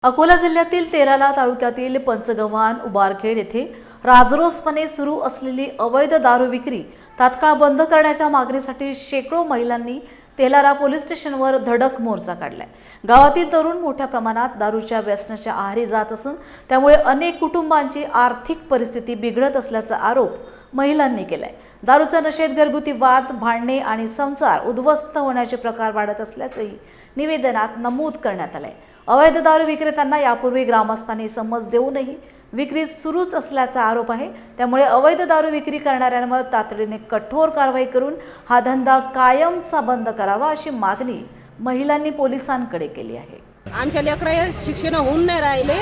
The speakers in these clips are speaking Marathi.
अकोला जिल्ह्यातील तेराला तालुक्यातील पंचगव्हाण उबारखेड येथे राजरोसपणे सुरू असलेली अवैध दारू विक्री तात्काळ बंद करण्याच्या मागणीसाठी शेकडो महिलांनी तेलारा पोलीस स्टेशनवर धडक मोर्चा काढलाय। गावातील तरुण मोठ्या प्रमाणात दारूच्या व्यसनाच्या आहारी जात असून त्यामुळे अनेक कुटुंबांची आर्थिक परिस्थिती बिघडत असल्याचा आरोप महिलांनी केलाय। दारूच्या नशेत घरगुती वाद, भांडणे आणि संसार उद्ध्वस्त होण्याचे प्रकार वाढत असल्याचंही निवेदनात नमूद करण्यात आलंय। अवैध दारू विक्रेत्यांना यापूर्वी ग्रामस्थांनी समज देऊनही विक्री सुरूच असल्याचा आरोप आहे। त्यामुळे अवैध दारू विक्री करणाऱ्यांवर तातडीने कठोर कारवाई करून हा धंदा कायमचा बंद करावा अशी मागणी महिलांनी पोलिसांकडे केली आहे। आमच्या लेकरं शिक्षण होऊन नाही राहिले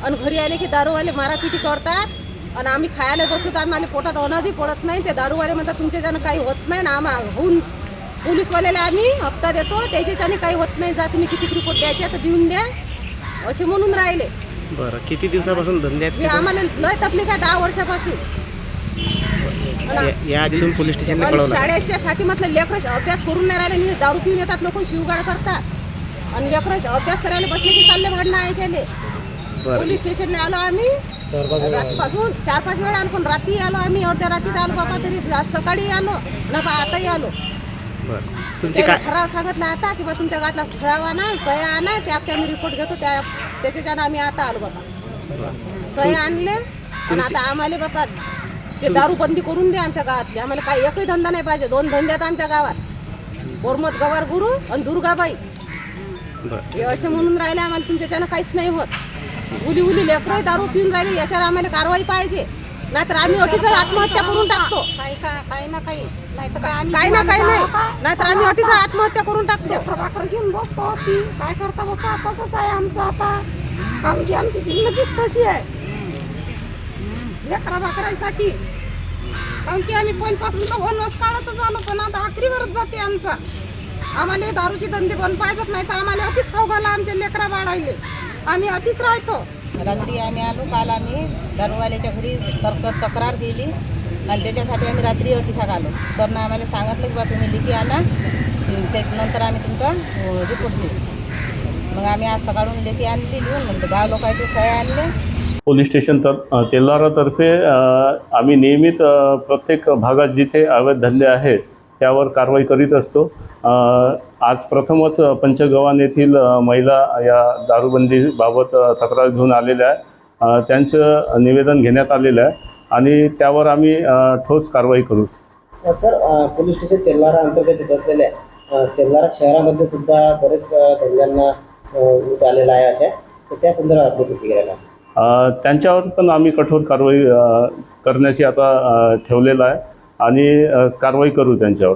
आणि घरी आले की दारूवाले मारापिटी करतात आणि आम्ही खायला बसलो तर आम्हाला पोटात अनाजही पडत नाही। ते दारूवाले म्हणतात तुमच्याच्यानं काही होत नाही ना, होऊन पोलीसवाल्याला आम्ही हप्ता देतो त्याच्याच्याने काही होत नाही, जा तुम्ही किती रिपोर्ट द्यायचे तर देऊन द्या असे म्हणून राहिले। बरं, किती दिवसापासून धंद्यात हे आम्हाला लय तकलीफ आहे 10 वर्षापासून। या आधी तुम्ही पोलीस स्टेशनला कळवलं? शाळेच्यासाठी म्हटलं लेकरं अभ्यास करून नाही राहिले, दारू पिऊन येतात लोक, शिवगाड करतात आणि लेकरं अभ्यास करायला बसले की चालले भांडणं आहे त्याले। पोलीस स्टेशनला आलो आम्ही रात्रीपासून 4-5 वेळा आलो, पण रात्री आलो आम्ही, अर्ध्या रात्रीत आलो बाबा, तरी सकाळी आलो ना आताही आलो। तुमची काय ठराव सांगितला आता की बा तुमच्या गावातला ठराव आणा, सह्या आणा, त्या मी रिपोर्ट घेतो त्याच्याच्यानं आम्ही आता आलो बाबा, सह्या आणले आणि आता आम्हाला बाबा ते दारूबंदी करून द्या आमच्या गावातली। आम्हाला काही एकही धंदा नाही पाहिजे, 2 धंदे आहेत आमच्या गावात, बोरमत गवार गुरु आणि दुर्गाबाई हे असे म्हणून राहिले। आम्हाला तुमच्याच्यानं काहीच नाही होत, उली लेकरं दारू पिऊन राहिले, याच्यावर आम्हाला कारवाई पाहिजे, नाहीतर आम्ही अटीच आत्महत्या करून टाकतो। काही ना काही नाही, नाहीतर आम्ही अटीच आत्महत्या करून टाकतो। प्रभाकर घेऊन बसतो ती काय करता बाबा, तसंच आहे आमचं आता, कारण की आमची जिंदगीच तशी आहे लेकरा भाकराईसाठी, कारण की आम्ही पहिल्यापासून तर वनवास काढतच आलो, पण आता आखरीवरच जाते आमचा। आम्हाला दारूची धंदे बंद पाहिजेत, नाही तर आम्हाला अतिच खाऊ घाला आमच्या लेकरा बाळायले, आम्ही अतिच राहतो। रात्री आम्ही आलो, काल आम्ही दारूवाल्याच्या घरी तक्रार दिली आणि त्याच्यासाठी आम्ही रात्री अतिसाक आलो। सरनं आम्हाला सांगितलं की बा तुम्ही लिखी आणा, त्यानंतर आम्ही तुमचा रिपोर्ट देऊ। मग आम्ही आज सकाळून लेखी आणली, लिहून नंतर गाव लोकांचे सह्या आणले। पोलीस स्टेशन तेलारातर्फे आम्ही नियमित प्रत्येक भागात जिथे अवैध धंदे आहेत त्यावर कारवाई करीत असतो। आज प्रथमच पंचगव्हाण येथील महिला या दारूबंदीबाबत तक्रार घेऊन आलेल्या आहे, त्यांचं निवेदन घेण्यात आलेलं आहे आणि त्यावर आम्ही ठोस कारवाई करू। सर, पोलीस स्टेशन तेलारा अंतर्गत येत असलेल्या तेलारा शहरामध्ये सुद्धा बरेच धंद्यांना ऊत आलेला आहे अशा, तर त्या संदर्भात आपली प्रतिक्रिया काय? त्यांच्यावर पण आम्ही कठोर कारवाई करण्याची आता ठेवलेलं आहे आणि कारवाई करू त्यांच्यावर।